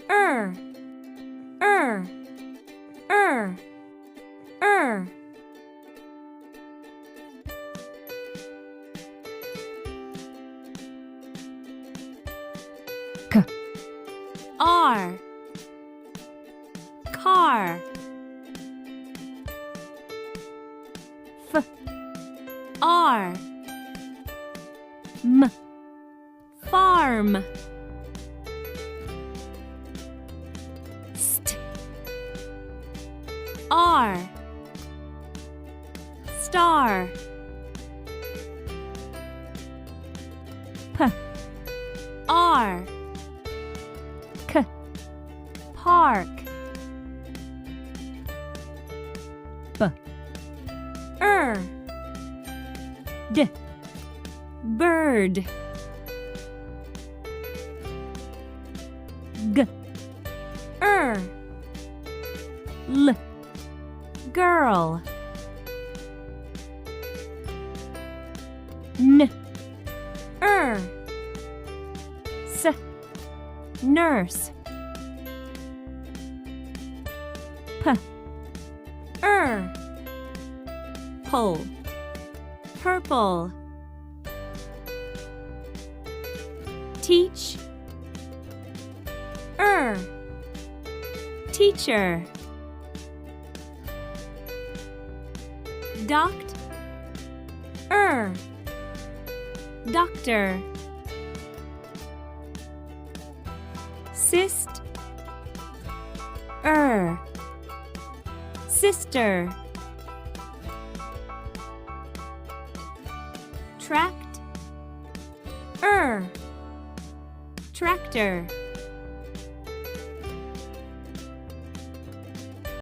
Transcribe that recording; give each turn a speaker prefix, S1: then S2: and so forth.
S1: er, er, er, er.
S2: K,
S1: R, car.
S2: F,
S1: R,
S2: M,
S1: farm.
S2: St,
S1: R, star.
S2: P,
S1: R,
S2: K,
S1: park.
S2: B, D,
S1: Bird.
S2: G, L,
S1: Girl.
S2: N, S,
S1: Nurse.
S2: P,
S1: Pull. Purple. Teach. Teacher. Doct. Doctor. Cyst. Sister. Tract. Tractor.